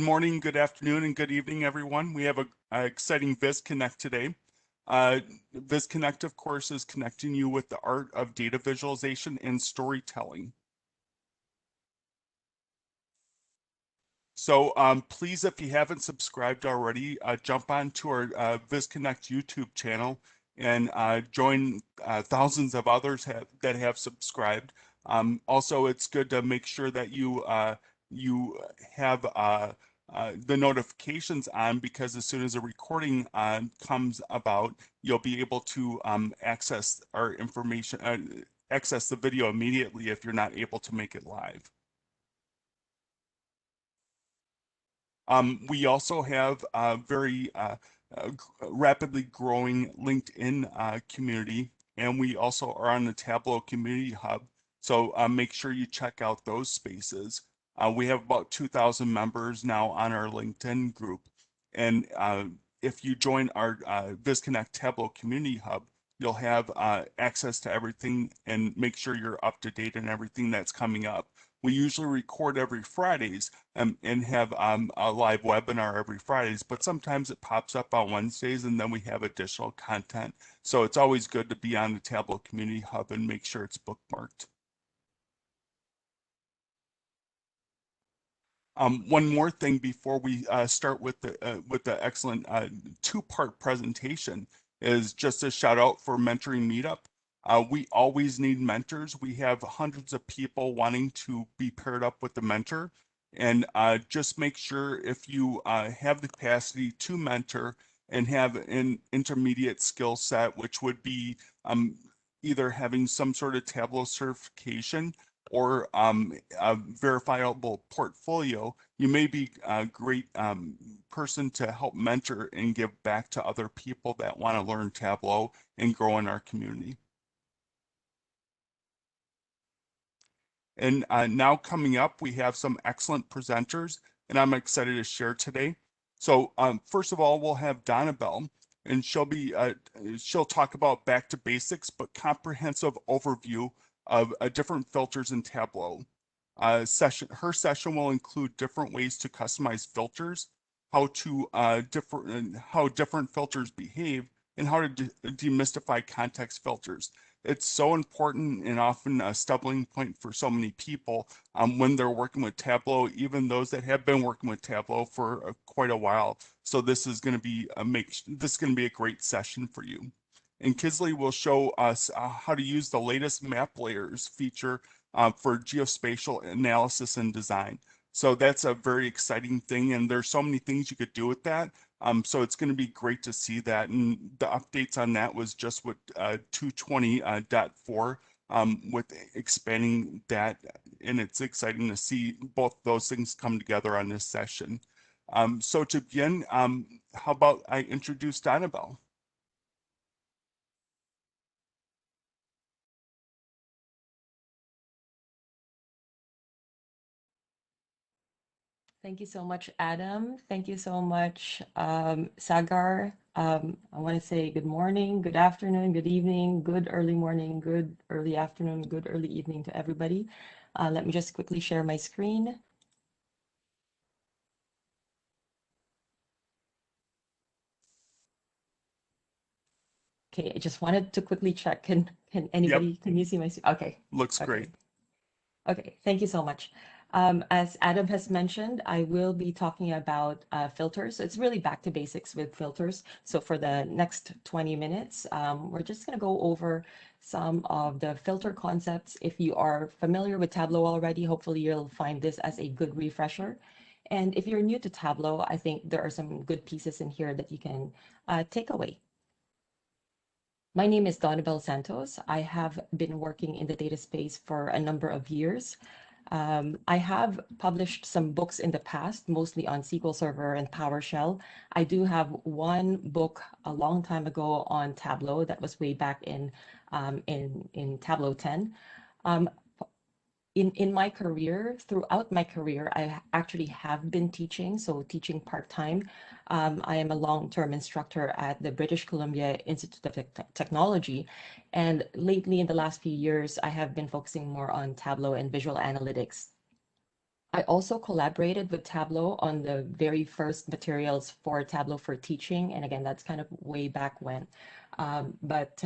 Good morning, good afternoon, and good evening, everyone. We have a exciting VizConnect today. VizConnect, of course, is connecting you with the art of data visualization and storytelling. So please, if you haven't subscribed already, jump on to our VizConnect YouTube channel and join thousands of others that have subscribed. Also, it's good to make sure that you have the notifications on, because as soon as a recording comes about, you'll be able to access our information, access the video immediately if you're not able to make it live. We also have a very rapidly growing LinkedIn community, and we also are on the Tableau Community Hub. So make sure you check out those spaces. We have about 2,000 members now on our LinkedIn group. And if you join our VizConnect Tableau Community Hub, you'll have access to everything and make sure you're up to date on everything that's coming up. We usually record every Fridays and have a live webinar every Fridays, but sometimes it pops up on Wednesdays and then we have additional content. So it's always good to be on the Tableau Community Hub and make sure it's bookmarked. One more thing before we start with the excellent two-part presentation is just a shout out for Mentoring Meetup. We always need mentors. We have hundreds of people wanting to be paired up with the mentor. And just make sure if you have the capacity to mentor and have an intermediate skill set, which would be either having some sort of Tableau certification or a verifiable portfolio, you may be a great person to help mentor and give back to other people that want to learn Tableau and grow in our community. And now coming up, we have some excellent presenters, and I'm excited to share today. So first of all, we'll have Donabel, and she'll talk about back to basics, but comprehensive overview of different filters in Tableau. Her session will include different ways to customize filters, how different filters behave, and how to demystify context filters. It's so important and often a stumbling point for so many people when they're working with Tableau, even those that have been working with Tableau for quite a while. So this is going to be a great session for you. And Kizley will show us how to use the latest map layers feature for geospatial analysis and design. So that's a very exciting thing, and there's so many things you could do with that. So it's going to be great to see that, and the updates on that was just with 220.4 with expanding that, and it's exciting to see both those things come together on this session. So to begin, how about I introduce Donabel? Thank you so much, Adam. Thank you so much, Sagar. I want to say good morning, good afternoon, good evening, good early morning, good early afternoon, good early evening to everybody. Let me just quickly share my screen. Okay, I just wanted to quickly check. Can anybody, can you see my screen? Okay. Looks great. Okay, thank you so much. As Adam has mentioned, I will be talking about filters. It's really back to basics with filters. So for the next 20 minutes, we're just going to go over some of the filter concepts. If you are familiar with Tableau already, hopefully you'll find this as a good refresher. And if you're new to Tableau, I think there are some good pieces in here that you can take away. My name is Donabel Santos. I have been working in the data space for a number of years. I have published some books in the past, mostly on SQL Server and PowerShell. I do have one book a long time ago on Tableau that was way back in Tableau 10. In my career, throughout my career, I actually have been teaching, so teaching part-time. I am a long-term instructor at the British Columbia Institute of Technology. And lately, in the last few years, I have been focusing more on Tableau and visual analytics. I also collaborated with Tableau on the very first materials for Tableau for teaching. And again, that's kind of way back when. But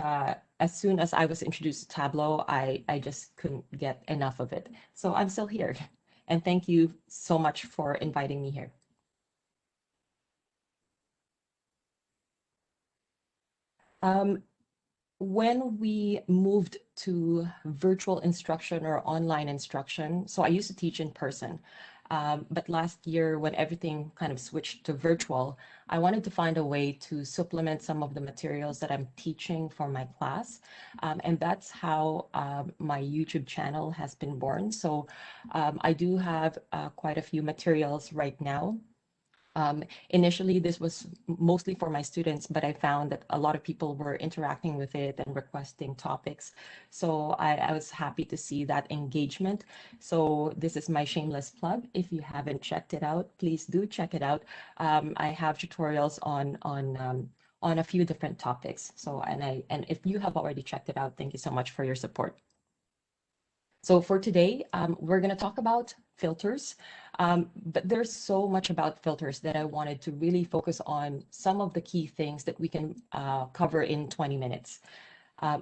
as soon as I was introduced to Tableau, I just couldn't get enough of it. So I'm still here. And thank you so much for inviting me here. When we moved to virtual instruction or online instruction, so I used to teach in person, but last year when everything kind of switched to virtual, I wanted to find a way to supplement some of the materials that I'm teaching for my class. And that's how my YouTube channel has been born. So I do have quite a few materials right now. Initially, this was mostly for my students, but I found that a lot of people were interacting with it and requesting topics. So I was happy to see that engagement. So this is my shameless plug. If you haven't checked it out, please do check it out. I have tutorials on a few different topics. So and if you have already checked it out, thank you so much for your support. So for today, we're going to talk about filters, but there's so much about filters that I wanted to really focus on some of the key things that we can cover in 20 minutes.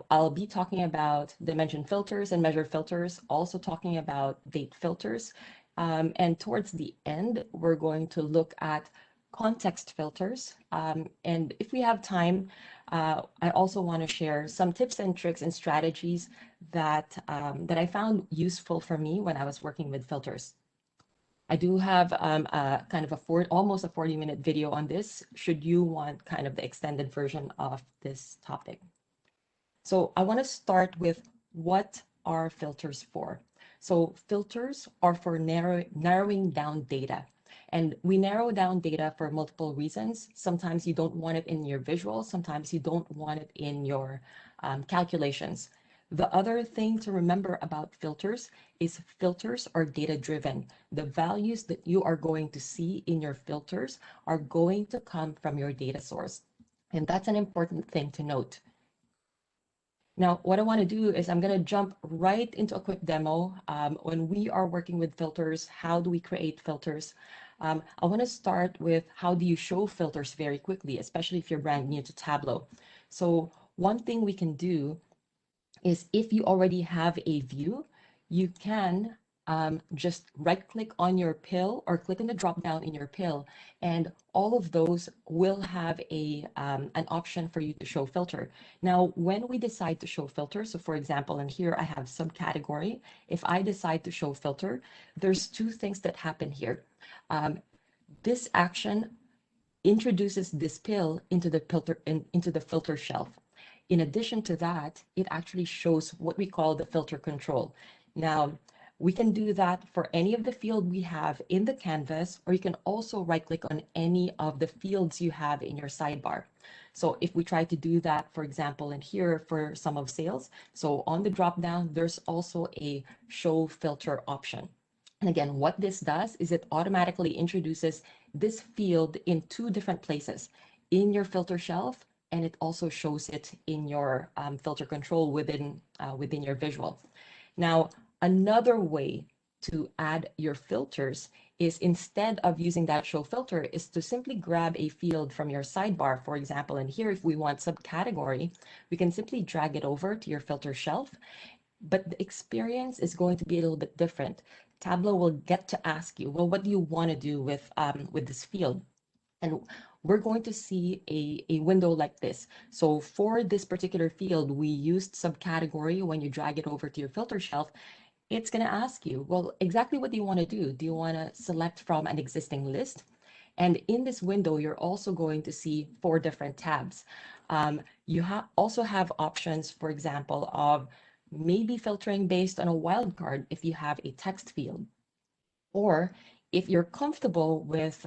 I'll be talking about dimension filters and measure filters, also talking about date filters. And towards the end, we're going to look at context filters. And if we have time, I also want to share some tips and tricks and strategies that that I found useful for me when I was working with filters. I do have a kind of almost a 40-minute video on this, should you want kind of the extended version of this topic. So I want to start with what are filters for? So filters are for narrowing down data. And we narrow down data for multiple reasons. Sometimes you don't want it in your visual, sometimes you don't want it in your calculations. The other thing to remember about filters is filters are data driven. The values that you are going to see in your filters are going to come from your data source. And that's an important thing to note. Now, what I want to do is I'm going to jump right into a quick demo. When we are working with filters, how do we create filters? I want to start with how do you show filters very quickly, especially if you're brand new to Tableau. So one thing we can do is if you already have a view, you can just right click on your pill or click on the drop down in your pill, and all of those will have an option for you to show filter. Now, when we decide to show filter, so for example, and here I have subcategory, if I decide to show filter, there's two things that happen here. This action introduces this pill into the filter shelf. In addition to that, it actually shows what we call the filter control. Now, we can do that for any of the field we have in the canvas, or you can also right click on any of the fields you have in your sidebar. So if we try to do that, for example, in here for sum of sales, so on the drop down, there's also a show filter option. And again, what this does is it automatically introduces this field in two different places, in your filter shelf, and it also shows it in your filter control within your visual. Now, another way to add your filters is, instead of using that show filter, is to simply grab a field from your sidebar. For example, in here, if we want subcategory, we can simply drag it over to your filter shelf, but the experience is going to be a little bit different. Tableau will get to ask you, well, what do you want to do with this field? And we're going to see a window like this. So for this particular field, we used subcategory. When you drag it over to your filter shelf, it's going to ask you, well, exactly what do you want to do? Do you want to select from an existing list? And in this window, you're also going to see 4 different tabs. You also have options, for example, of maybe filtering based on a wildcard if you have a text field. Or if you're comfortable with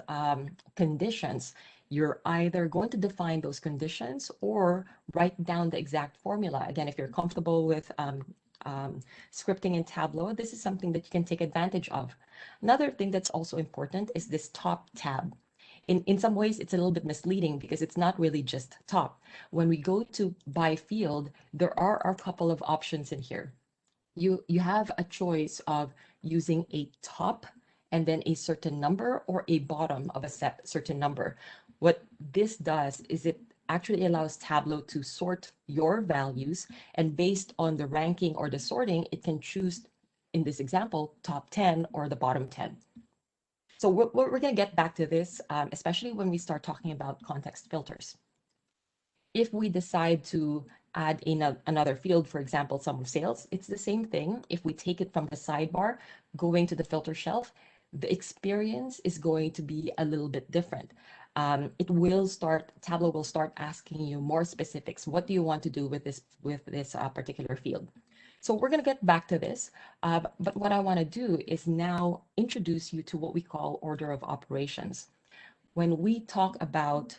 conditions, you're either going to define those conditions or write down the exact formula. Again, if you're comfortable with scripting in Tableau, this is something that you can take advantage of. Another thing that's also important is this top tab. In some ways, it's a little bit misleading because it's not really just top. When we go to by field, there are a couple of options in here. You have a choice of using a top and then a certain number or a bottom of a certain number. What this does is it actually allows Tableau to sort your values, and based on the ranking or the sorting, it can choose, in this example, top 10 or the bottom 10. So we're going to get back to this, especially when we start talking about context filters. If we decide to add in another field, for example, sum of sales, it's the same thing. If we take it from the sidebar, going to the filter shelf, the experience is going to be a little bit different. Tableau will start asking you more specifics. What do you want to do with this particular field? So we're going to get back to this, but what I want to do is now introduce you to what we call order of operations. When we talk about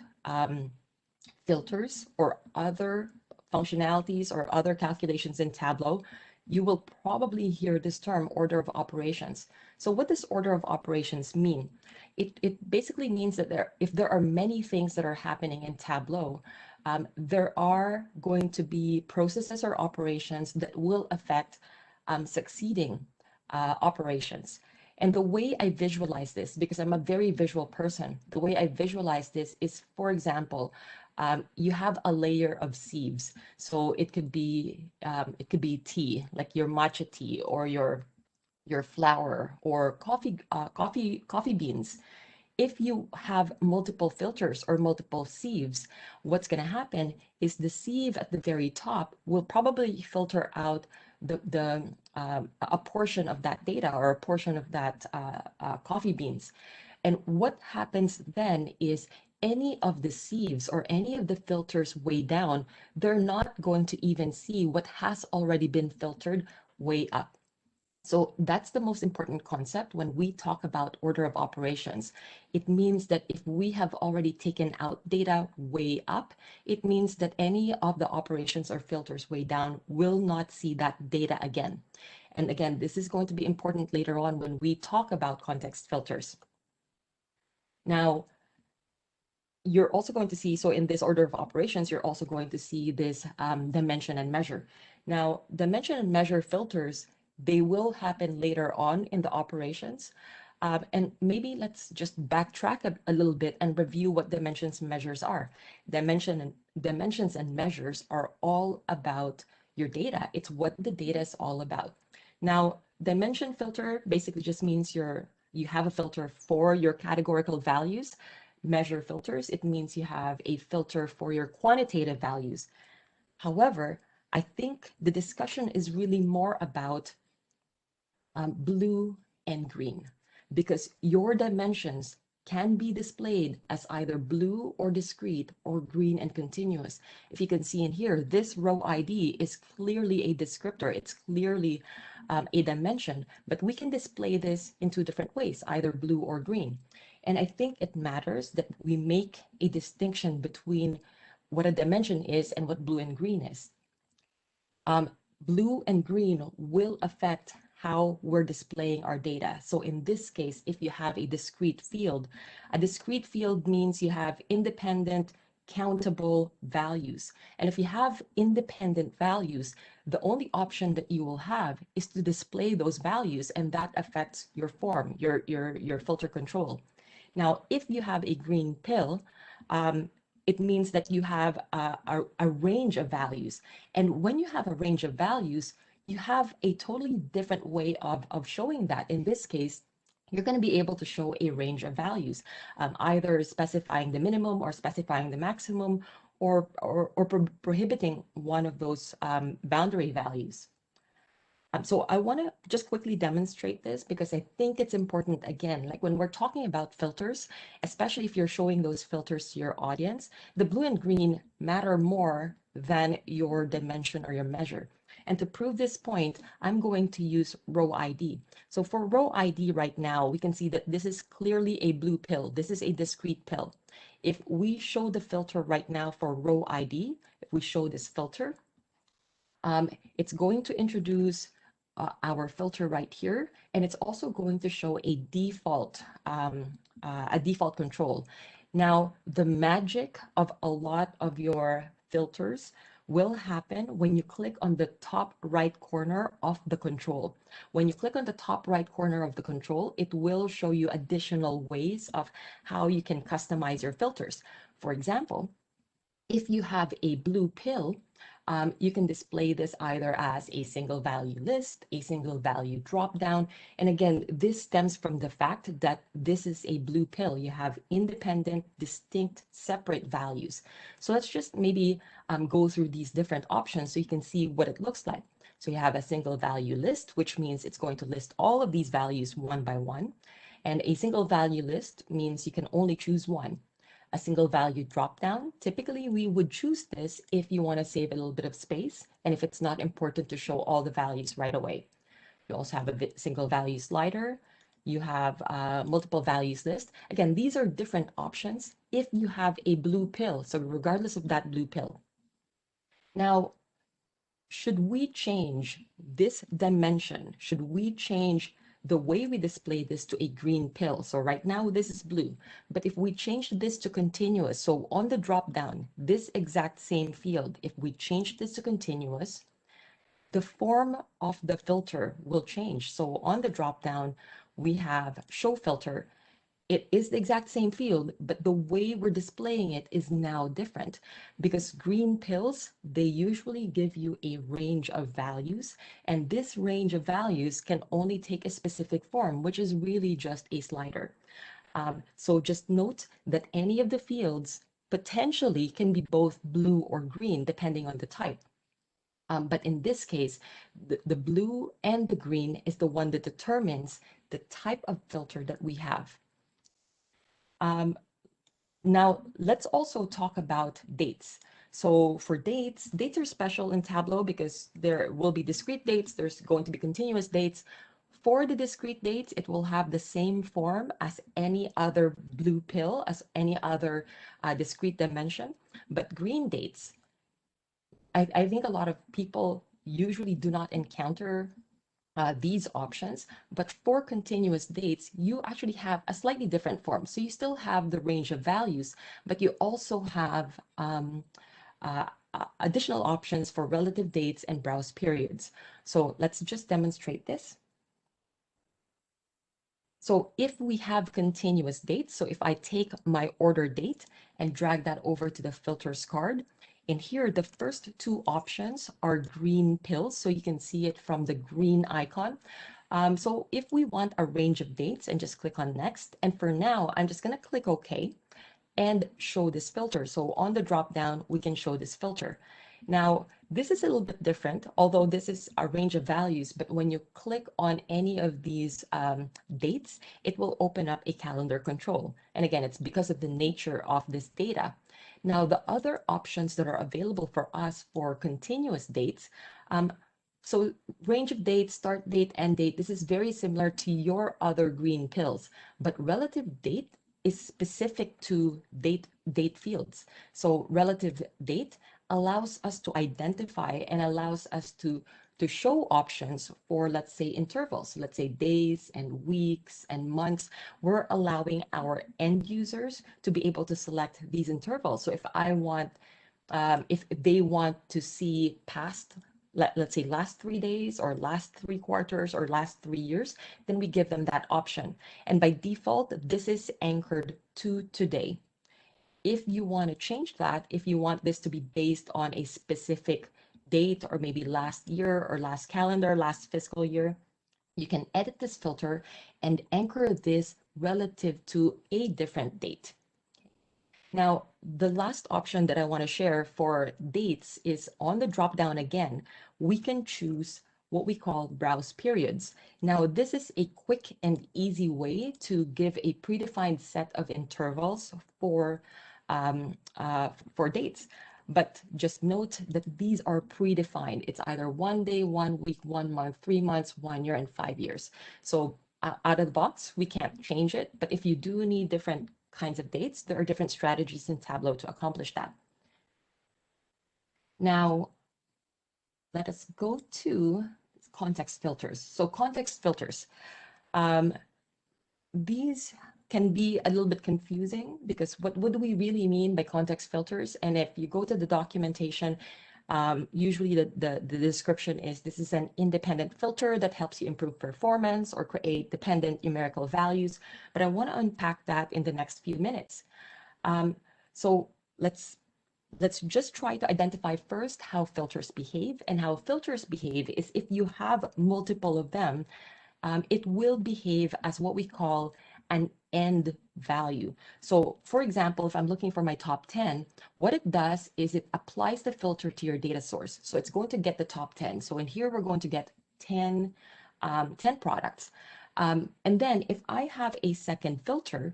filters or other functionalities or other calculations in Tableau, you will probably hear this term order of operations. So what does order of operations mean? It basically means that if there are many things that are happening in Tableau, there are going to be processes or operations that will affect succeeding operations. And the way I visualize this, because I'm a very visual person, the way I visualize this is, for example, you have a layer of sieves. So it could be tea, like your matcha tea or your flour or coffee beans. If you have multiple filters or multiple sieves, what's going to happen is the sieve at the very top will probably filter out a portion of that data or a portion of that coffee beans. And what happens then is any of the sieves or any of the filters way down, they're not going to even see what has already been filtered way up. So that's the most important concept when we talk about order of operations. It means that if we have already taken out data way up, it means that any of the operations or filters way down will not see that data again. And again, this is going to be important later on when we talk about context filters. Now, you're also going to see, so in this order of operations, you're also going to see this dimension and measure. Now, dimension and measure filters, they will happen later on in the operations. And maybe let's just backtrack a little bit and review what dimensions and measures are. Dimensions and measures are all about your data. It's what the data is all about. Now, dimension filter basically just means you have a filter for your categorical values. Measure filters, it means you have a filter for your quantitative values. However, I think the discussion is really more about blue and green, because your dimensions can be displayed as either blue or discrete or green and continuous. If you can see in here, this row ID is clearly a descriptor. It's clearly a dimension, but we can display this in two different ways, either blue or green. And I think it matters that we make a distinction between what a dimension is and what blue and green is. Blue and green will affect how we're displaying our data. So in this case, if you have a discrete field means you have independent, countable values. And if you have independent values, the only option that you will have is to display those values, and that affects your form, your filter control. Now, if you have a green pill, it means that you have a range of values. And when you have a range of values, you have a totally different way of showing that. In this case, you're going to be able to show a range of values, either specifying the minimum or specifying the maximum, or prohibiting one of those boundary values. So I want to just quickly demonstrate this because I think it's important. Again, like when we're talking about filters, especially if you're showing those filters to your audience, the blue and green matter more than your dimension or your measure. And to prove this point, I'm going to use row ID. So for row ID right now, we can see that this is clearly a blue pill. This is a discrete pill. If we show the filter right now for row ID, if we show this filter, it's going to introduce our filter right here, and it's also going to show a default control. Now, the magic of a lot of your filters will happen when you click on the top right corner of the control. When you click on the top right corner of the control, it will show you additional ways of how you can customize your filters. For example, if you have a blue pill, you can display this either as a single value list, a single value dropdown. And again, this stems from the fact that this is a blue pill. You have independent, distinct, separate values. So let's just maybe go through these different options so you can see what it looks like. So you have a single value list, which means it's going to list all of these values one by one. And a single value list means you can only choose one. A single value dropdown. Typically, we would choose this if you want to save a little bit of space and if it's not important to show all the values right away. You also have a single value slider. You have multiple values list. Again, these are different options if you have a blue pill. So regardless of that blue pill. Now, should we change this dimension? Should we change the way we display this to a green pill? So right now this is blue, but if we change this to continuous, so on the drop down, this exact same field, if we change this to continuous, the form of the filter will change. So on the drop down, we have show filter. It is the exact same field, but the way we're displaying it is now different because green pills, they usually give you a range of values, and this range of values can only take a specific form, which is really just a slider. So just note that any of the fields potentially can be both blue or green, depending on the type. But in this case, the blue and the green is the one that determines the type of filter that we have. Now, let's also talk about dates. So for dates are special in Tableau because there will be discrete dates, there's going to be continuous dates. For the discrete dates, it will have the same form as any other blue pill, as any other discrete dimension. But green dates, I think a lot of people usually do not encounter these options, but for continuous dates, you actually have a slightly different form. So you still have the range of values, but you also have additional options for relative dates and browse periods. So let's just demonstrate this. So if we have continuous dates, so if I take my order date and drag that over to the filters card, in here, the first two options are green pills. So you can see it from the green icon. So if we want a range of dates and just click on next, and for now, I'm just gonna click OK and show this filter. So on the drop down, we can show this filter. Now, this is a little bit different, although this is a range of values, but when you click on any of these dates, it will open up a calendar control. And again, it's because of the nature of this data. Now, the other options that are available for us for continuous dates, so range of dates, start date, end date, this is very similar to your other green pills, but relative date is specific to date fields. So relative date allows us to identify and allows us to show options for, let's say, intervals, let's say days and weeks and months. We're allowing our end users to be able to select these intervals. So if I want, if they want to see past, let's say last 3 days or last 3 quarters or last 3 years, then we give them that option. And by default, this is anchored to today. If you want to change that, if you want this to be based on a specific date or maybe last year or last calendar, last fiscal year, you can edit this filter and anchor this relative to a different date. Now, the last option that I want to share for dates is on the drop down again, we can choose what we call browse periods. Now, this is a quick and easy way to give a predefined set of intervals for dates. But just note that these are predefined. It's either 1 day, 1 week, 1 month, 3 months, 1 year, and 5 years. So out of the box, we can't change it. But if you do need different kinds of dates, there are different strategies in Tableau to accomplish that. Now, let us go to context filters. So context filters, these can be a little bit confusing because what do we really mean by context filters? And if you go to the documentation, Usually the description is this is an independent filter that helps you improve performance or create dependent numerical values. But I want to unpack that in the next few minutes. So let's just try to identify first how filters behave. And how filters behave is if you have multiple of them, it will behave as what we call an end value. So for example, if I'm looking for my top 10, what it does is it applies the filter to your data source. So it's going to get the top 10. So in here, we're going to get 10 products. And then if I have a second filter,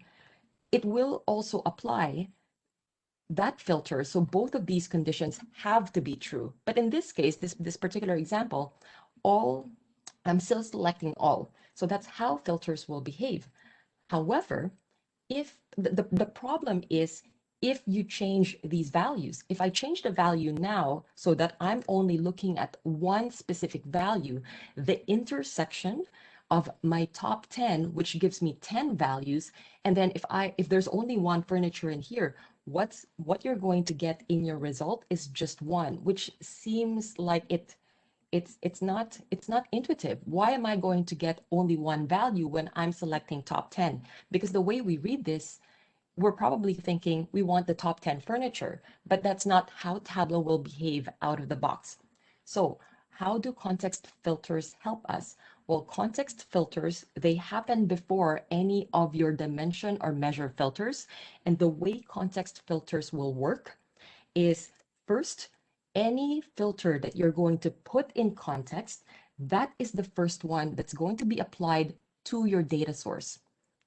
it will also apply that filter. So both of these conditions have to be true. But in this case, this particular example, I'm still selecting all. So that's how filters will behave. However, if the problem is if you change these values, if I change the value now so that I'm only looking at one specific value, the intersection of my top 10, which gives me 10 values, and then if there's only one furniture in here, what you're going to get in your result is just one, which seems like it's not intuitive. Why am I going to get only one value when I'm selecting top 10? Because the way we read this, we're probably thinking we want the top 10 furniture, but that's not how Tableau will behave out of the box. So how do context filters help us? Well, context filters, they happen before any of your dimension or measure filters. And the way context filters will work is first, any filter that you're going to put in context, that is the first one that's going to be applied to your data source.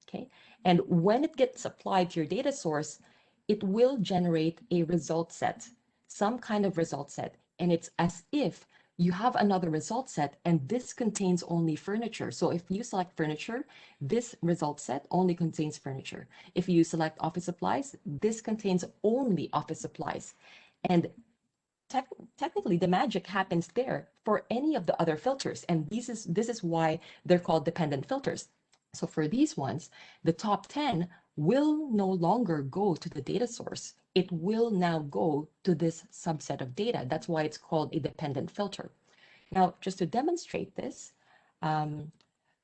Okay. And when it gets applied to your data source, it will generate a result set, some kind of result set. And it's as if you have another result set and this contains only furniture. So if you select furniture, this result set only contains furniture. If you select office supplies, this contains only office supplies. And technically the magic happens there for any of the other filters. And this is why they're called dependent filters. So for these ones, the top 10 will no longer go to the data source. It will now go to this subset of data. That's why it's called a dependent filter. Now, just to demonstrate this,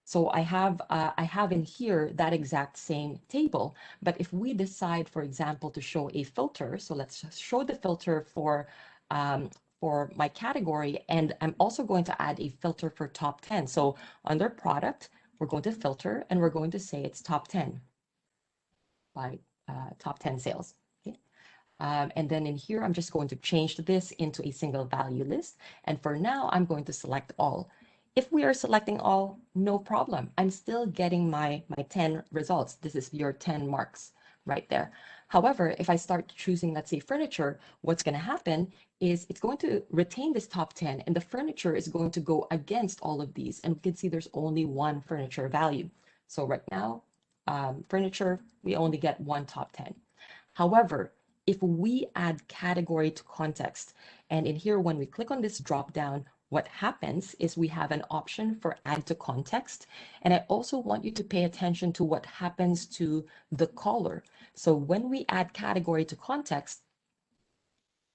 so I have in here that exact same table. But if we decide, for example, to show a filter, so let's show the filter for my category, and I'm also going to add a filter for top 10. So under product, we're going to filter and we're going to say it's top 10 by top 10 sales. Okay. And then in here, I'm just going to change this into a single value list. And for now, I'm going to select all. If we are selecting all, no problem. I'm still getting my 10 results. This is your 10 marks right there. However, if I start choosing, let's say, furniture, what's going to happen is it's going to retain this top 10 and the furniture is going to go against all of these. And we can see there's only one furniture value. So right now, furniture, we only get one top 10. However, if we add category to context, and in here, when we click on this drop down, what happens is we have an option for add to context. And I also want you to pay attention to what happens to the color. So when we add category to context,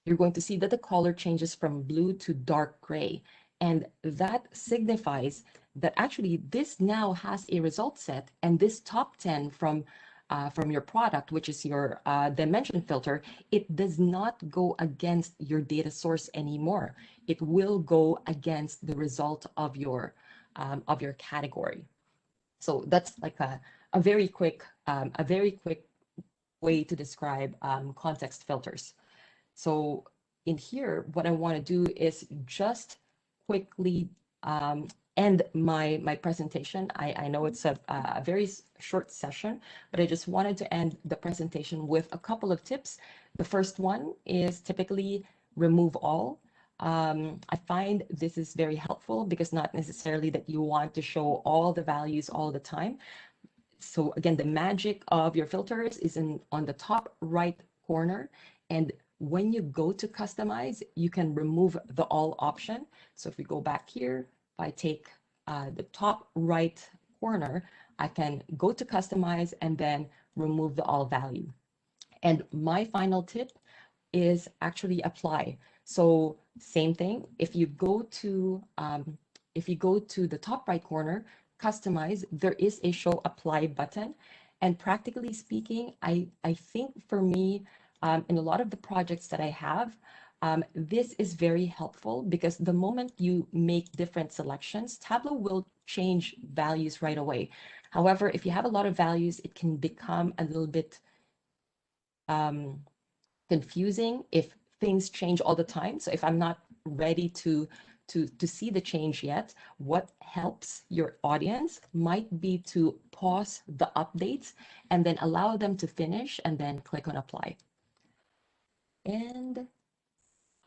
you're going to see that the color changes from blue to dark gray. And that signifies that actually this now has a result set, and this top 10 from your product, which is your dimension filter, it does not go against your data source anymore. It will go against the result of your category. So that's like a very quick way to describe context filters. So in here, what I want to do is just quickly end my presentation. I know it's a very short session, but I just wanted to end the presentation with a couple of tips. The first one is typically remove all. I find this is very helpful because not necessarily that you want to show all the values all the time. So again, the magic of your filters is on the top right corner. And when you go to customize, you can remove the all option. So if we go back here, if I take the top right corner, I can go to customize and then remove the all value. And my final tip, is actually apply. So same thing, if you go to the top right corner, customize, there is a show apply button. And practically speaking, I think for me, in a lot of the projects that I have, this is very helpful because the moment you make different selections, Tableau will change values right away. However, if you have a lot of values, it can become a little bit confusing if things change all the time. So if I'm not ready to see the change yet, what helps your audience might be to pause the updates and then allow them to finish and then click on apply. And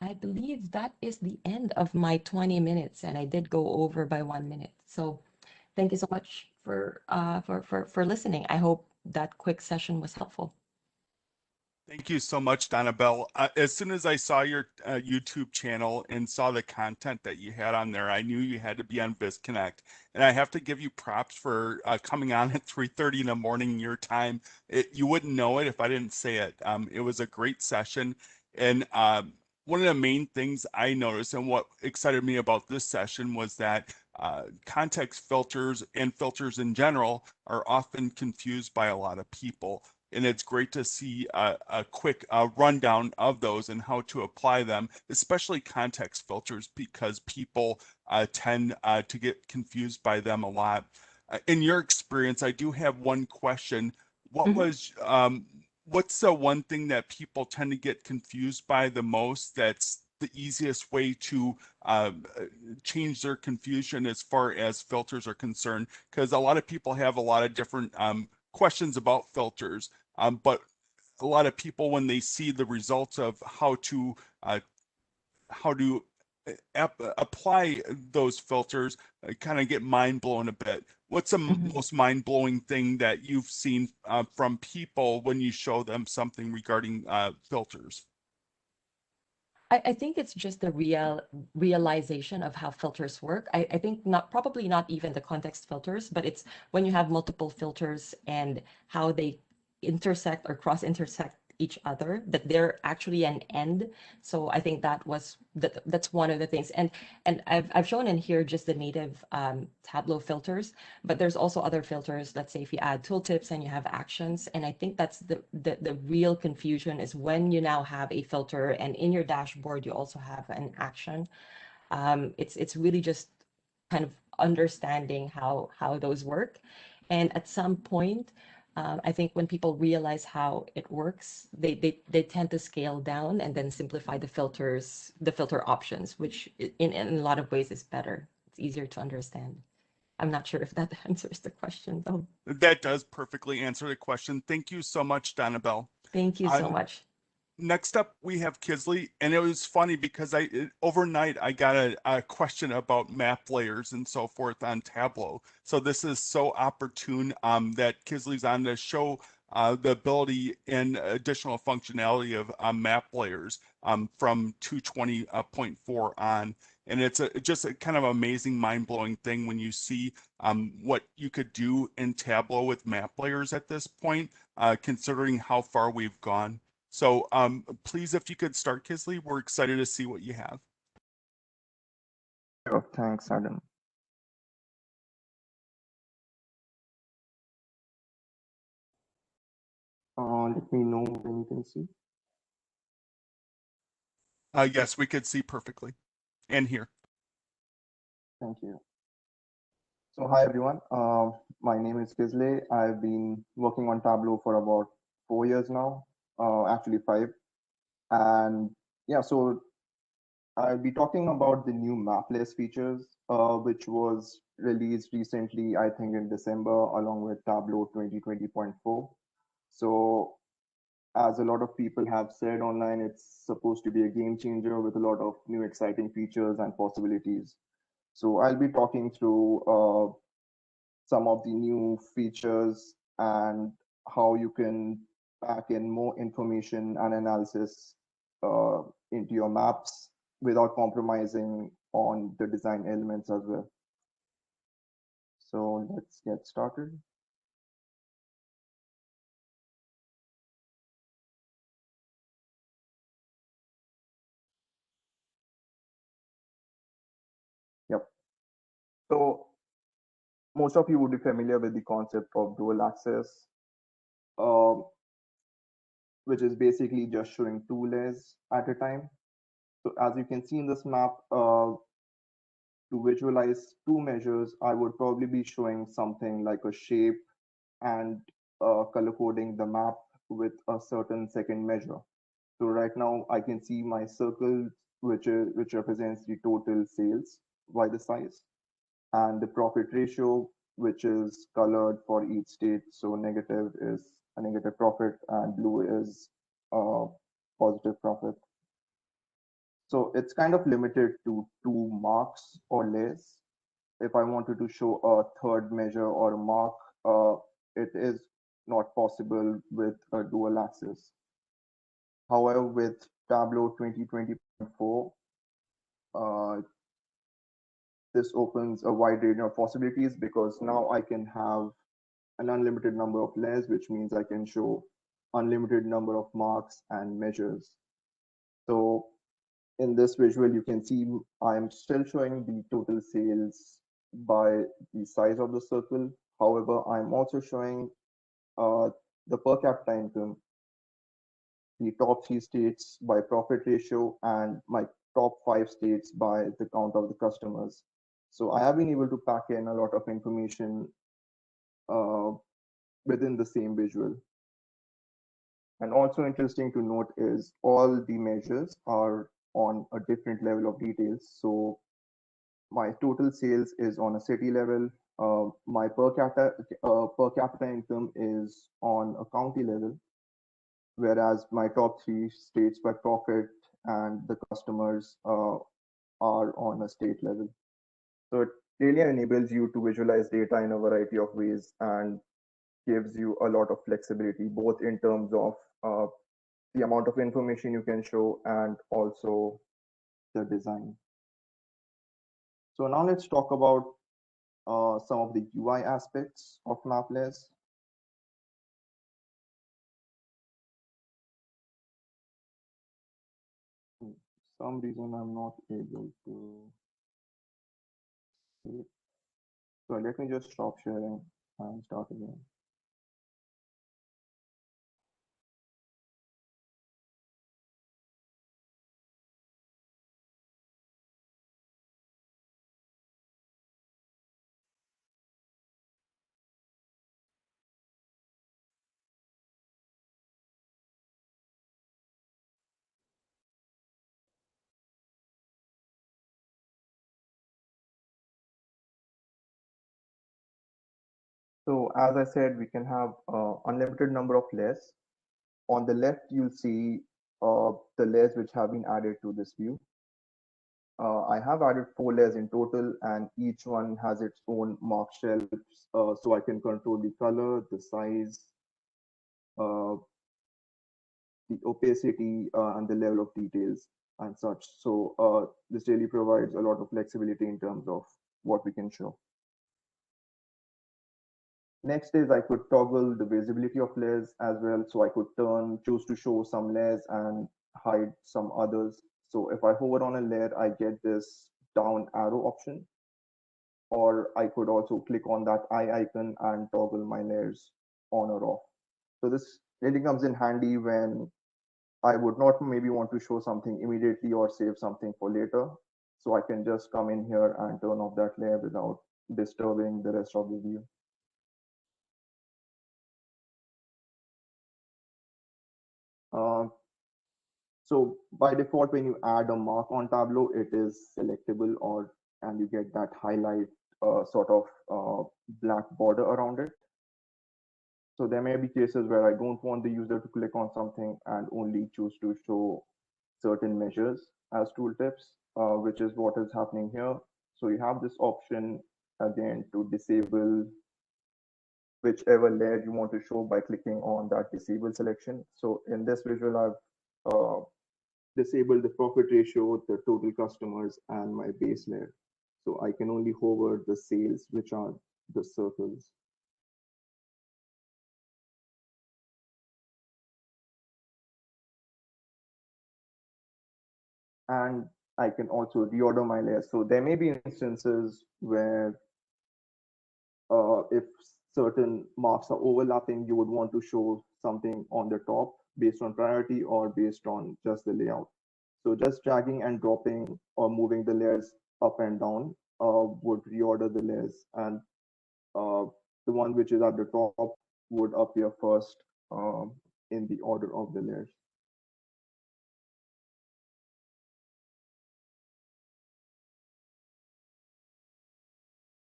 I believe that is the end of my 20 minutes, and I did go over by 1 minute. So thank you so much for listening. I hope that quick session was helpful. Thank you so much, Donabel. As soon as I saw your YouTube channel and saw the content that you had on there, I knew you had to be on VizConnect. And I have to give you props for coming on at 3:30 in the morning your time. You wouldn't know it if I didn't say it. It was a great session. And one of the main things I noticed and what excited me about this session was that context filters and filters in general are often confused by a lot of people. And it's great to see a quick rundown of those and how to apply them, especially context filters, because people tend to get confused by them a lot. In your experience, I do have one question. What Mhm. was what's the one thing that people tend to get confused by the most that's the easiest way to change their confusion as far as filters are concerned? Because a lot of people have a lot of different questions about filters. But a lot of people, when they see the results of uh, how to apply those filters, kind of get mind blown a bit. What's the Mhm. most mind blowing thing that you've seen from people when you show them something regarding filters? I think it's just the realization of how filters work. I think probably not even the context filters, but it's when you have multiple filters and how they intersect or cross intersect each other, that they're actually an end. So I think that's one of the things. And I've shown in here just the native Tableau filters, but there's also other filters. Let's say if you add tooltips and you have actions, and I think that's the real confusion is when you now have a filter and in your dashboard you also have an action. It's really just kind of understanding how those work, and at some point, I think when people realize how it works, they tend to scale down and then simplify the filter options, which in a lot of ways is better. It's easier to understand. I'm not sure if that answers the question, though. That does perfectly answer the question. Thank you so much, Donabelle. Thank you Uh, so much. Next up, we have Kizley, and it was funny because overnight I got a question about map layers and so forth on Tableau. So this is so opportune that Kizley's on to show the ability and additional functionality of map layers from 220.4 on. And it's just a kind of amazing, mind-blowing thing when you see what you could do in Tableau with map layers at this point, considering how far we've gone. So please, if you could start, Kisley, we're excited to see what you have. Sure, thanks, Adam. Let me know when you can see. Yes, we could see perfectly and hear. Thank you. So hi, everyone. My name is Kizley. I've been working on Tableau for about 4 years now, actually 5. And yeah, so I'll be talking about the new map layers features, which was released recently, I think in December, along with Tableau 2020.4. So as a lot of people have said online, it's supposed to be a game changer with a lot of new exciting features and possibilities. So I'll be talking through some of the new features and how you can pack in more information and analysis uh, into your maps without compromising on the design elements as well. So let's get started. So most of you would be familiar with the concept of dual axis, um, which is basically just showing two layers at a time. So as you can see in this map, to visualize two measures, I would probably be showing something like a shape and color coding the map with a certain second measure. So right now I can see my circle, which represents the total sales by the size, and the profit ratio, which is colored for each state. So negative is a negative profit, and blue is a positive profit. So it's kind of limited to two marks or less. If I wanted to show a third measure or a mark, it is not possible with a dual axis. However, with Tableau 2020.4, this opens a wide range of possibilities because now I can have an unlimited number of layers, which means I can show unlimited number of marks and measures. So in this visual, you can see I'm still showing the total sales by the size of the circle. However, I'm also showing the per capita income, the top three states by profit ratio, and my top five states by the count of the customers. So I have been able to pack in a lot of information uh, within the same visual. And also interesting to note is all the measures are on a different level of details. So my total sales is on a city level. My per capita income is on a county level, whereas my top three states by profit and the customers are on a state level. So it really enables you to visualize data in a variety of ways and gives you a lot of flexibility, both in terms of the amount of information you can show and also the design. So now let's talk about some of the UI aspects of map layers. For some reason I'm not able to see it. So let me just stop sharing and start again. So as I said, we can have unlimited number of layers. On the left, you'll see the layers which have been added to this view. I have added 4 layers in total, and each one has its own mark shelves, so I can control the color, the size, uh, the opacity, and the level of details and such. So this really provides a lot of flexibility in terms of what we can show. Next is I could toggle the visibility of layers as well. So I could choose to show some layers and hide some others. So if I hover on a layer, I get this down arrow option, or I could also click on that eye icon and toggle my layers on or off. So this really comes in handy when I would not maybe want to show something immediately or save something for later. So I can just come in here and turn off that layer without disturbing the rest of the view. So by default, when you add a mark on Tableau, it is selectable, and you get that highlight sort of black border around it. So there may be cases where I don't want the user to click on something and only choose to show certain measures as tooltips, which is what is happening here. So you have this option again to disable whichever layer you want to show by clicking on that disable selection. So in this visual, I've disable the profit ratio, the total customers, and my base layer. So I can only hover the sales, which are the circles. And I can also reorder my layers. So there may be instances where if certain marks are overlapping, you would want to show something on the top based on priority or based on just the layout. So just dragging and dropping or moving the layers up and down would reorder the layers, and the one which is at the top would appear first in the order of the layers.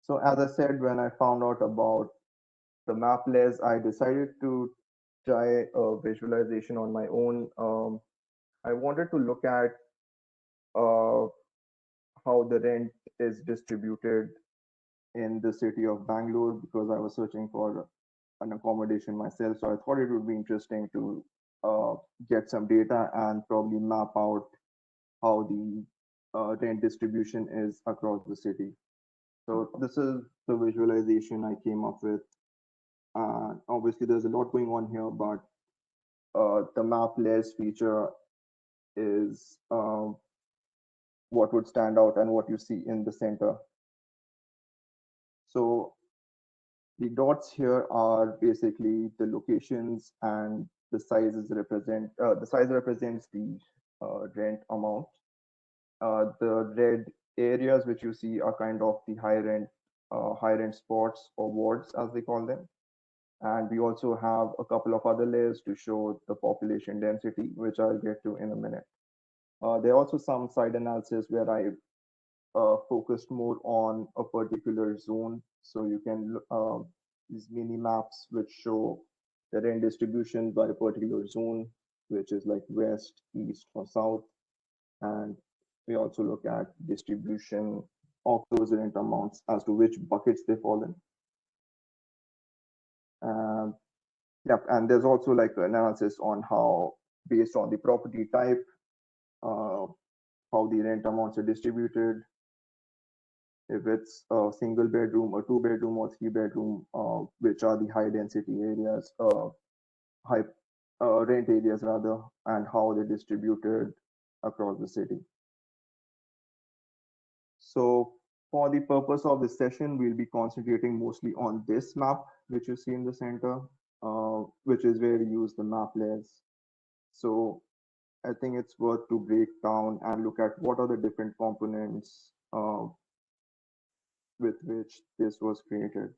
So as I said, when I found out about the map layers, I decided to try a visualization on my own. I wanted to look at uh, how the rent is distributed in the city of Bangalore, because I was searching for an accommodation myself. So I thought it would be interesting to get some data and probably map out how the rent distribution is across the city. So this is the visualization I came up with. Obviously, there's a lot going on here, but the map layers feature is what would stand out and what you see in the center. So the dots here are basically the locations, and the sizes represent the size represents the rent amount. The red areas which you see are kind of the high rent spots or wards as they call them. And we also have a couple of other layers to show the population density, which I'll get to in a minute. There are also some side analysis where I focused more on a particular zone. So you can these mini maps which show the rent distribution by a particular zone, which is like west, east, or south. And we also look at distribution of those rent amounts as to which buckets they fall in. Yep, and there's also like an analysis on how, based on the property type, how the rent amounts are distributed. If it's a single bedroom, a 2 bedroom, or 3 bedroom, which are the high density areas, high rent areas rather, and how they're distributed across the city. So for the purpose of this session, we'll be concentrating mostly on this map, which you see in the center, which is where we use the map layers. So I think it's worth to break down and look at what are the different components with which this was created.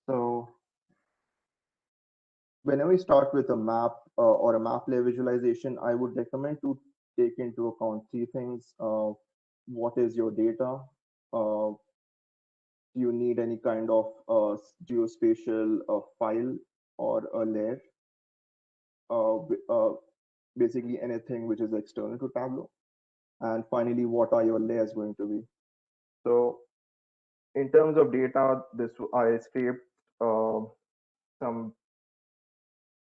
So whenever we start with a map or a map layer visualization, I would recommend to take into account three things. What is your data? Do you need any kind of geospatial file or a layer? Basically anything which is external to Tableau. And finally, what are your layers going to be? So in terms of data, I scraped some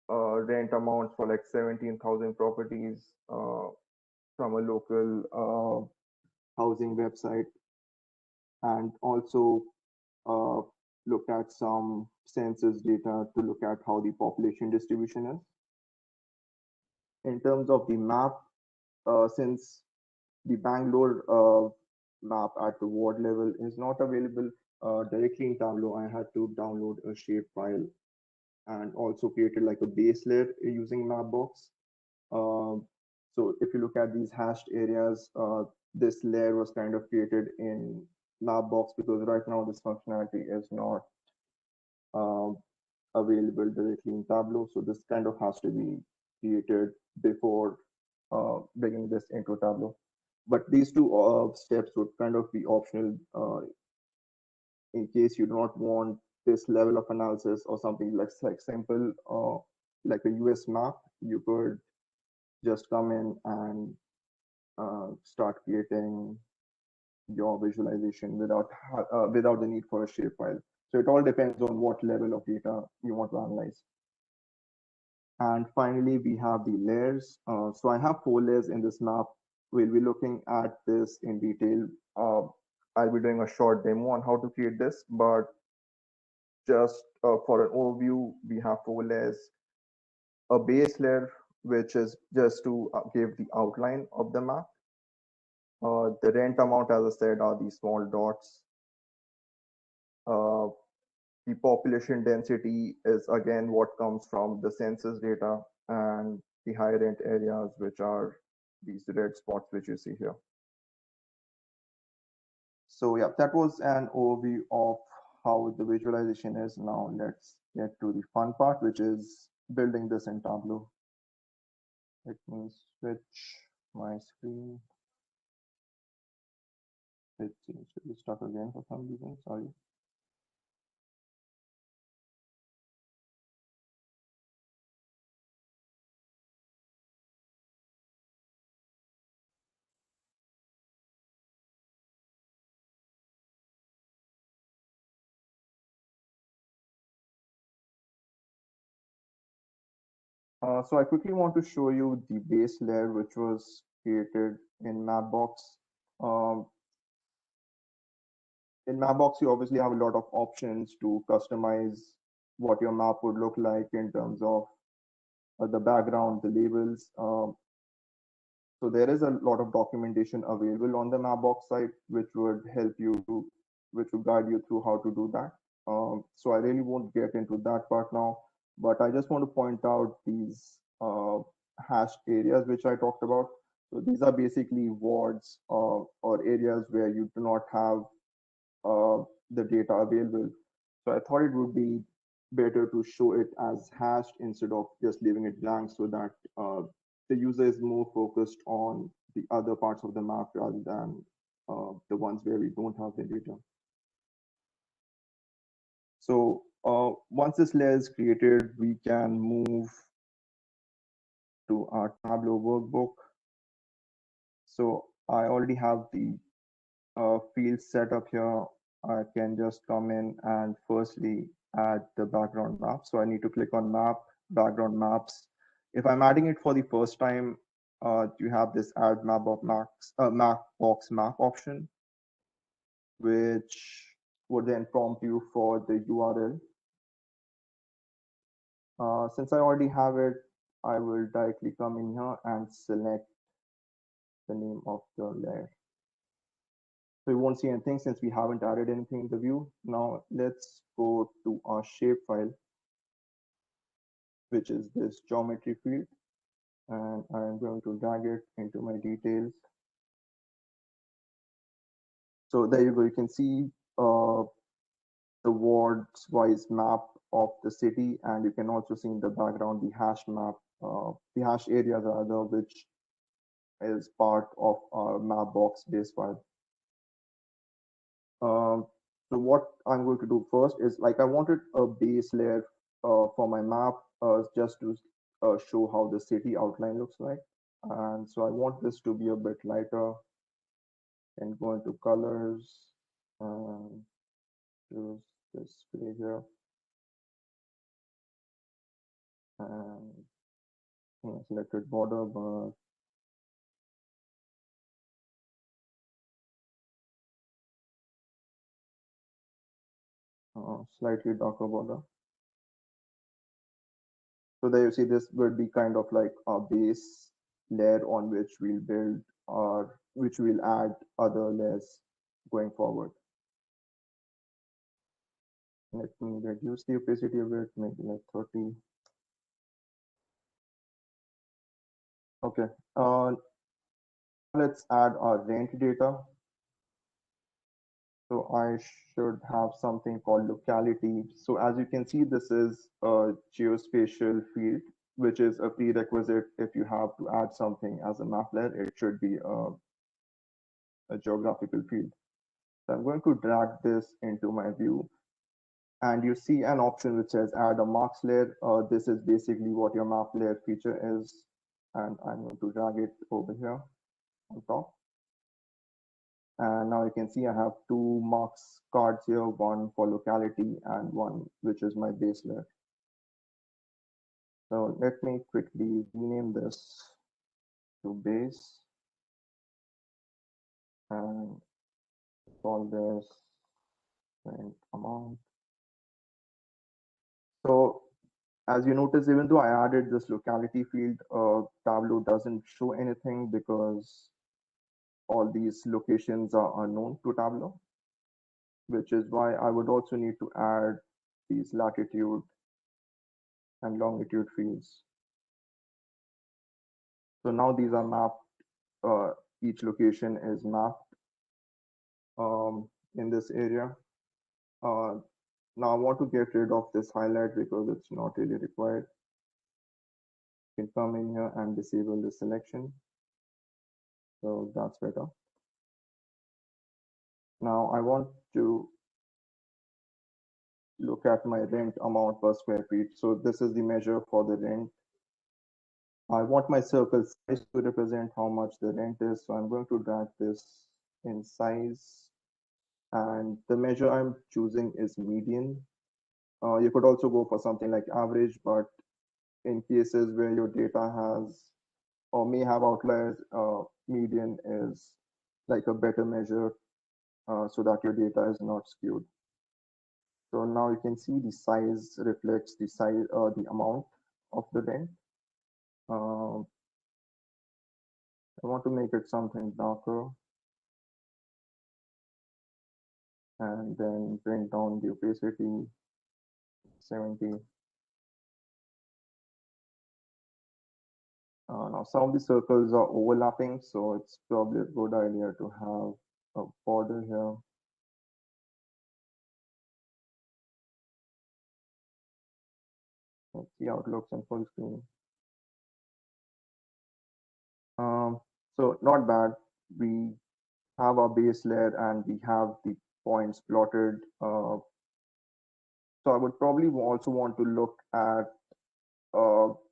rent amounts for like 17,000 properties from a local housing website, and also looked at some census data to look at how the population distribution is. In terms of the map, since the Bangalore map at the ward level is not available directly in Tableau, I had to download a shape file and also created like a base layer using Mapbox. So if you look at these hashed areas, this layer was kind of created in Mapbox because right now this functionality is not available directly in Tableau. So this kind of has to be created before bringing this into Tableau. But these two steps would kind of be optional in case you do not want this level of analysis or something like simple like a US map. You could just come in and start creating your visualization without the need for a shapefile. So it all depends on what level of data you want to analyze. And finally, we have the layers. So I have 4 layers in this map. We'll be looking at this in detail. I'll be doing a short demo on how to create this, but just for an overview, we have 4 layers. a base layer, which is just to give the outline of the map. The rent amount, as I said, are these small dots. The population density is again what comes from the census data, and the high rent areas, which are these red spots which you see here. So yeah, that was an overview of how the visualization is. Now let's get to the fun part, which is building this in Tableau. Let me switch my screen. It seems to be stuck again for some reason, sorry. So I quickly want to show you the base layer, which was created in Mapbox. Um, in Mapbox, you obviously have a lot of options to customize what your map would look like in terms of the background, the labels. So there is a lot of documentation available on the Mapbox site, which would help you, which would guide you through how to do that. So I really won't get into that part now, but I just want to point out these hashed areas which I talked about. So these are basically wards or areas where you do not have the data available. So I thought it would be better to show it as hashed instead of just leaving it blank, so that the user is more focused on the other parts of the map rather than the ones where we don't have the data. So once this layer is created, we can move to our Tableau workbook. So I already have the fields set up here. I can just come in and firstly add the background map. So I need to click on map, background maps. If I'm adding it for the first time, you have this add map box map option, which would then prompt you for the URL. Since I already have it, I will directly come in here and select the name of the layer. So you won't see anything since we haven't added anything in the view. Now let's go to our shapefile, which is this geometry field. And I'm going to drag it into my details. So there you go. You can see the wards wise map of the city. And you can also see in the background the hash map, the hash areas rather, which is part of our Mapbox base file. So what I'm going to do first is, like, I wanted a base layer for my map just to show how the city outline looks like. And so I want this to be a bit lighter, and go into colors and choose this gray here. And selected border, but slightly darker border. So there you see this would be kind of like a base layer on which we'll build or which we'll add other layers going forward. Let me reduce the opacity of it, maybe like 30. Okay, let's add our rent data. So I should have something called locality. So as you can see, this is a geospatial field, which is a prerequisite. If you have to add something as a map layer, it should be a geographical field. So I'm going to drag this into my view, and you see an option which says add a marks layer. This is basically what your map layer feature is, and I'm going to drag it over here on top. And now you can see I have two marks cards here, one for locality and one which is my base layer. So let me quickly rename this to base and call this rent amount. So As you notice, even though I added this locality field, Tableau doesn't show anything because all these locations are unknown to Tableau, which is why I would also need to add these latitude and longitude fields. So now these are mapped, each location is mapped in this area. Now I want to get rid of this highlight because it's not really required. You can come in here and disable the selection. So that's better. Now I want to look at my rent amount per square feet. So this is the measure for the rent. I want my circle size to represent how much the rent is. So I'm going to drag this in size. And the measure I'm choosing is median. You could also go for something like average, but in cases where your data has or may have outliers, median is like a better measure so that your data is not skewed. So now you can see the size reflects the size, the amount of the rent. I want to make it something darker and then bring down the opacity 70. Now some of the circles are overlapping, so it's probably a good idea to have a border here. Let's see how it looks in full screen. So not bad. We have our base layer and we have the points plotted. So I would probably also want to look at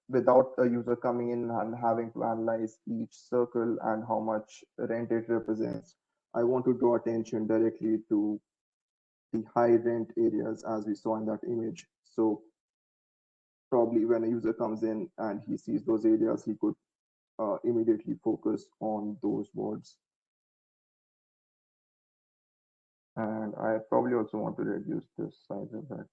without a user coming in and having to analyze each circle and how much rent it represents. I want to draw attention directly to the high rent areas as we saw in that image. So probably when a user comes in and he sees those areas, he could immediately focus on those words. And I probably also want to reduce this size a bit.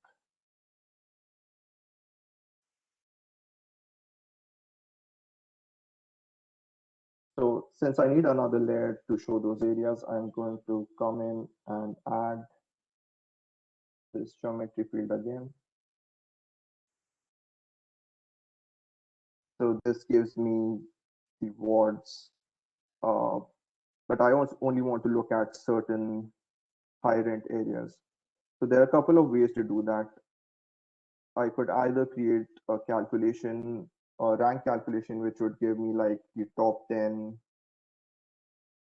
So since I need another layer to show those areas, I'm going to come in and add this geometry field again. So this gives me the wards, but I only want to look at certain high rent areas. So there are a couple of ways to do that. I could either create a calculation, a rank calculation, which would give me like the top 10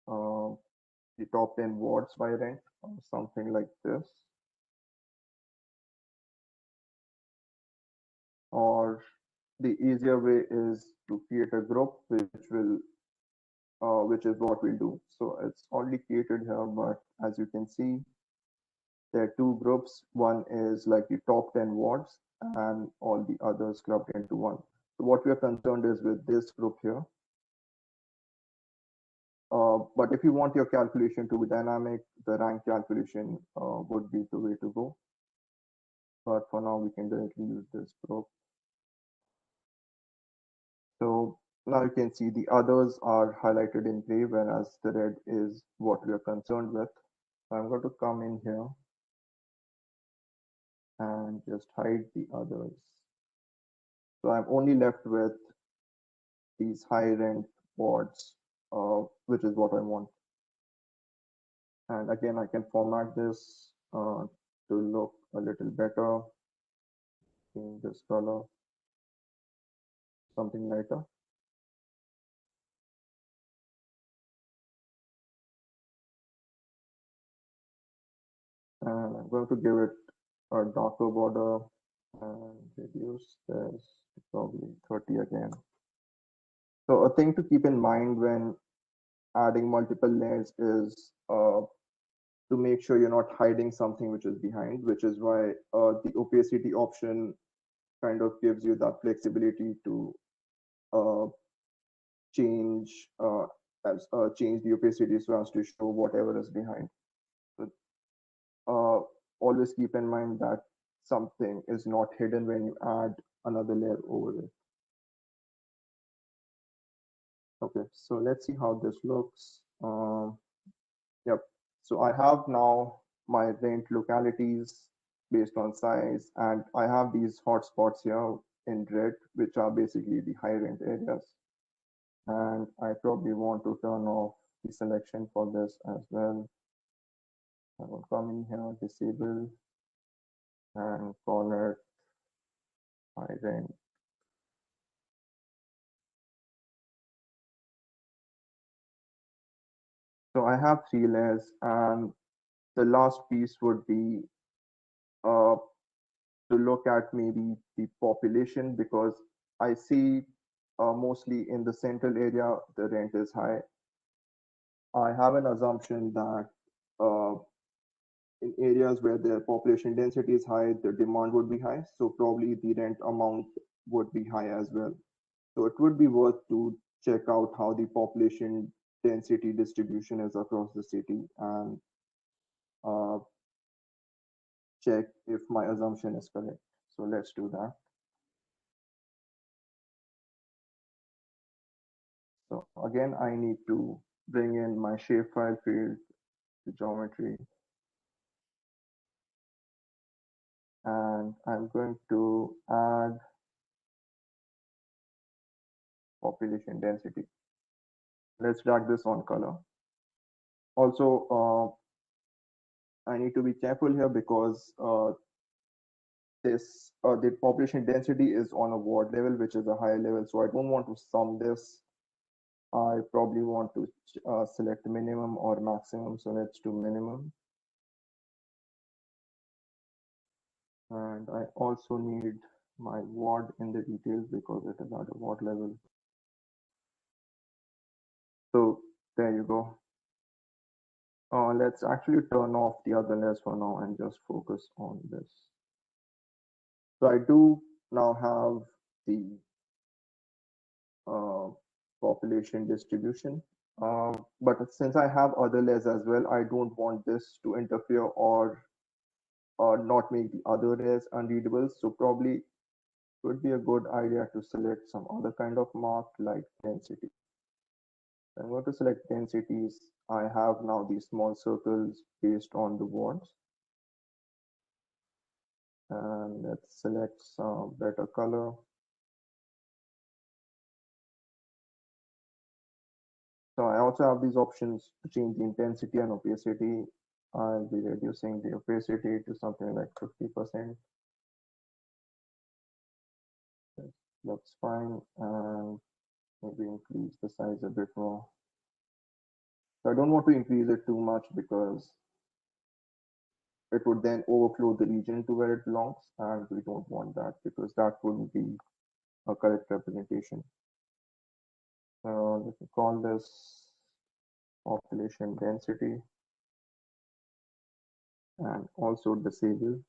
wards by rent or something like this. Or the easier way is to create a group which is what we'll do. So it's already created here, but as you can see, there are two groups. One is like the top 10 wards and all the others clubbed into one. So what we are concerned is with this group here. But if you want your calculation to be dynamic, the rank calculation would be the way to go. But for now, we can directly use this group. So now you can see the others are highlighted in gray, whereas the red is what we are concerned with. So I'm going to come in here and just hide the others. So I'm only left with these high rent wards, which is what I want. And again, I can format this to look a little better. In this color, something lighter. And I'm going to give it a darker border and reduce this to probably 30 again. So a thing to keep in mind when adding multiple layers is to make sure you're not hiding something which is behind, which is why the opacity option kind of gives you that flexibility to change change the opacity so as to show whatever is behind. So always keep in mind that something is not hidden when you add another layer over it. Okay, so let's see how this looks. Yep, so I have now my rent localities based on size, and I have these hotspots here in red, which are basically the high rent areas. And I probably want to turn off the selection for this as well. I will come in here, disable, and call it high rent. So I have 3 layers, and the last piece would be to look at maybe the population, because I see mostly in the central area the rent is high. I have an assumption that in areas where the population density is high, the demand would be high. So probably the rent amount would be high as well. So it would be worth to check out how the population density distribution is across the city and uh, check if my assumption is correct. So let's do that. So again, I need to bring in my shapefile field to geometry. And I'm going to add population density. Let's drag this on color. Also, I need to be careful here because the population density is on a ward level, which is a higher level. So I don't want to sum this. I probably want to select minimum or maximum. So let's do minimum. And I also need my ward in the details because it is at a ward level. So there you go. Let's actually turn off the other layers for now and just focus on this. So I do now have the population distribution. But since I have other layers as well, I don't want this to interfere or not make the other layers unreadable. So probably would be a good idea to select some other kind of mark like density. I'm going to select densities. I have now these small circles based on the wards. And let's select some better color. So I also have these options to change the intensity and opacity. I'll be reducing the opacity to something like 50%. That looks fine. And maybe increase the size a bit more. So I don't want to increase it too much because it would then overflow the region to where it belongs. And we don't want that because that wouldn't be a correct representation. Let me call this population density and also disable.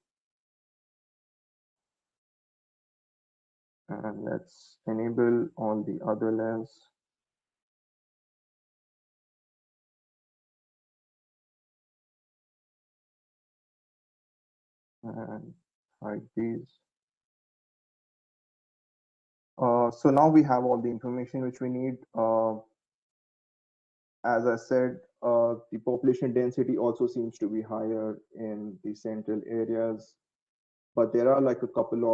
And let's enable all the other layers. And hide these. So now we have all the information which we need. As I said, the population density also seems to be higher in the central areas, but there are like a couple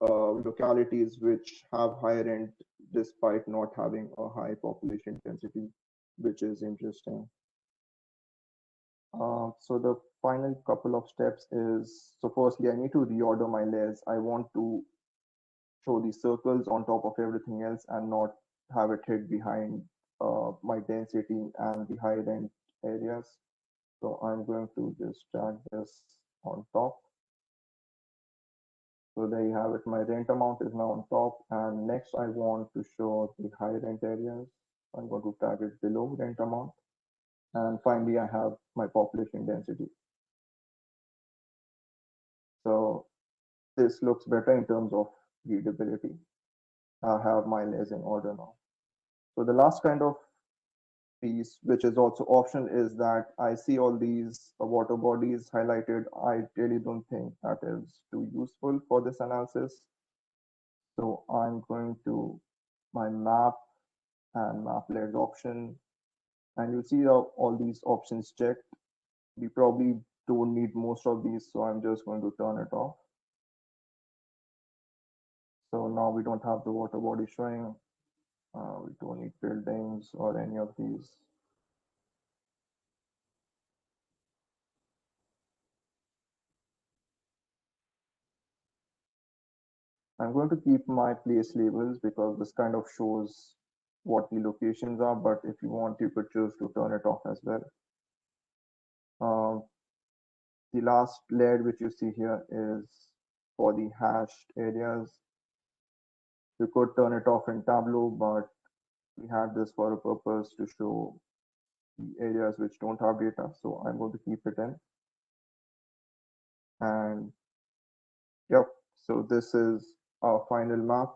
of localities which have high rent despite not having a high population density, which is interesting. So the final couple of steps is, so firstly, I need to reorder my layers. I want to show the circles on top of everything else and not have it hid behind my density and the high rent areas. So I'm going to just drag this on top. So there you have it. My rent amount is now on top. And next I want to show the high rent areas. I'm going to tag it below rent amount. And finally, I have my population density. So this looks better in terms of readability. I have my layers in order now. So the last kind of piece, which is also optional, is that I see all these water bodies highlighted. I really don't think that is too useful for this analysis. So I'm going to my map and map layers option, and you see all these options checked. We probably don't need most of these, so I'm just going to turn it off. So now we don't have the water body showing. We don't need buildings or any of these. I'm going to keep my place labels because this kind of shows what the locations are, but if you want, you could choose to turn it off as well. The last layer which you see here is for the hashed areas. You could turn it off in Tableau, but we had this for a purpose to show the areas which don't have data. So I'm going to keep it in. And yep, so this is our final map.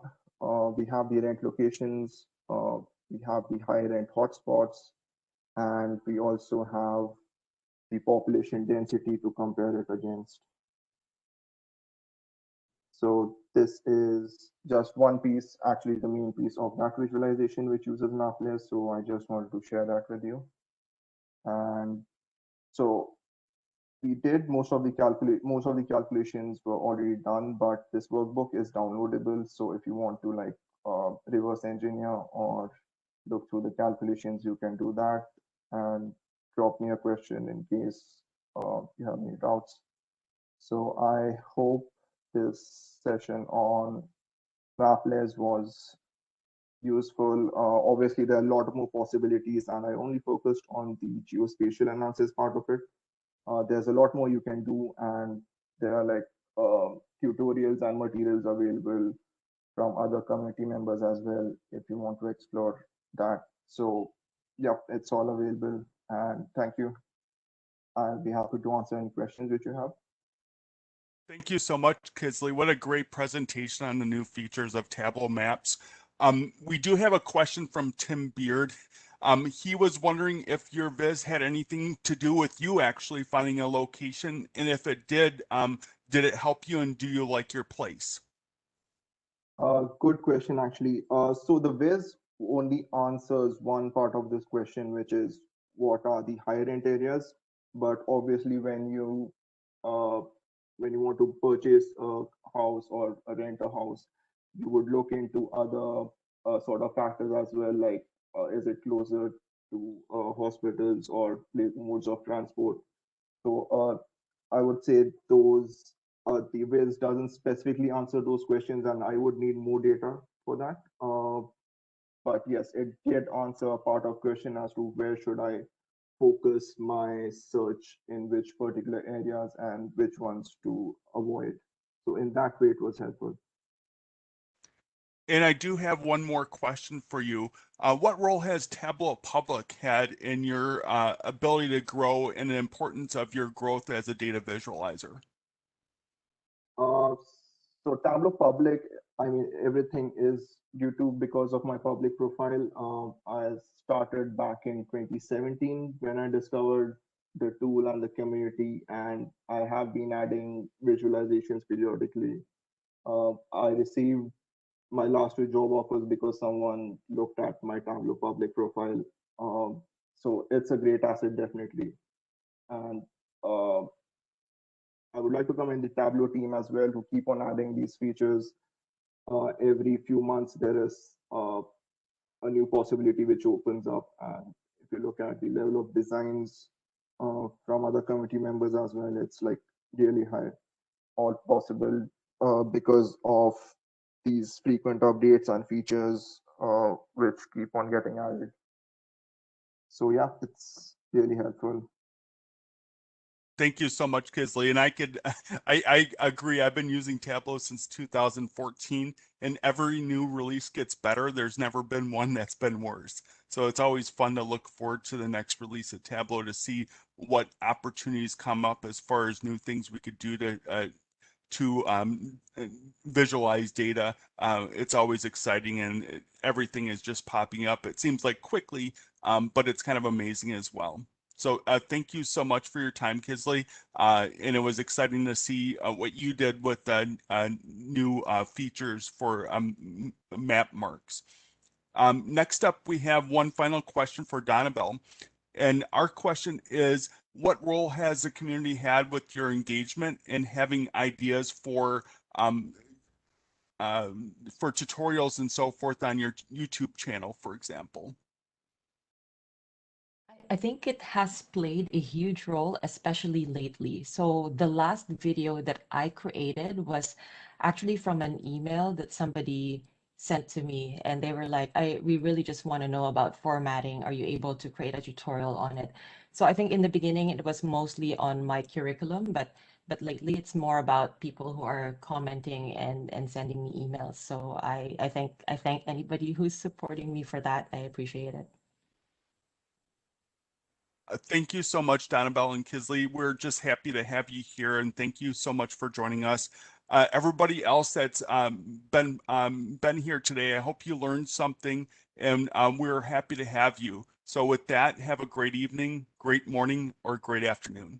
We have the rent locations, we have the high rent hotspots, and we also have the population density to compare it against. So this is just one piece, actually the main piece of that visualization, which uses map layers. So I just wanted to share that with you. And so we did most of the calculations were already done, but this workbook is downloadable. So if you want to like reverse engineer or look through the calculations, you can do that, and drop me a question in case you have any doubts. So I hope this session on map layers was useful. Obviously, there are a lot more possibilities, and I only focused on the geospatial analysis part of it. There's a lot more you can do, and there are like tutorials and materials available from other community members as well if you want to explore that. So yeah, it's all available, and thank you. I'll be happy to answer any questions which you have. Thank you so much, Kizley. What a great presentation on the new features of Tableau Maps. We do have a question from Tim Beard. He was wondering if your viz had anything to do with you actually finding a location, and if it did it help you, and do you like your place? Good question, actually. So the Viz only answers one part of this question, which is what are the high rent areas. But obviously, when you want to purchase a house or rent a house, you would look into other sort of factors as well, like is it closer to hospitals or modes of transport. So I would say those the Wiz doesn't specifically answer those questions, and I would need more data for that. But yes, it did answer a part of question as to where should I focus my search in which particular areas and which ones to avoid. So in that way, it was helpful. And I do have one more question for you. What role has Tableau Public had in your ability to grow and the importance of your growth as a data visualizer? So Tableau Public, I mean, everything is due to because of my public profile. I started back in 2017 when I discovered the tool and the community, and I have been adding visualizations periodically. I received my last two job offers because someone looked at my Tableau Public profile. So it's a great asset, definitely. And I would like to commend the Tableau team as well to keep on adding these features. Every few months, there is a new possibility which opens up. And if you look at the level of designs from other community members as well, it's like really high, all possible because of these frequent updates and features which keep on getting added. So yeah, it's really helpful. Thank you so much, Kizley. And I agree. I've been using Tableau since 2014, and every new release gets better. There's never been one that's been worse. So it's always fun to look forward to the next release of Tableau to see what opportunities come up as far as new things we could do to visualize data. It's always exciting, and everything is just popping up. It seems like quickly but it's kind of amazing as well. So thank you so much for your time, Kizley. And it was exciting to see what you did with the new features for map marks. Next up, we have one final question for Donabel. And our question is, what role has the community had with your engagement and having ideas um, for tutorials and so forth on your YouTube channel, for example? I think it has played a huge role, especially lately. So the last video that I created was actually from an email that somebody sent to me, and they were like, we really just want to know about formatting. Are you able to create a tutorial on it? So I think in the beginning it was mostly on my curriculum, but lately it's more about people who are commenting and sending me emails. So I thank anybody who's supporting me for that. I appreciate it. Thank you so much, Donabel and Kizley. We're just happy to have you here, and thank you so much for joining us. Everybody else that's been here today, I hope you learned something, and we're happy to have you. So with that, have a great evening, great morning, or great afternoon.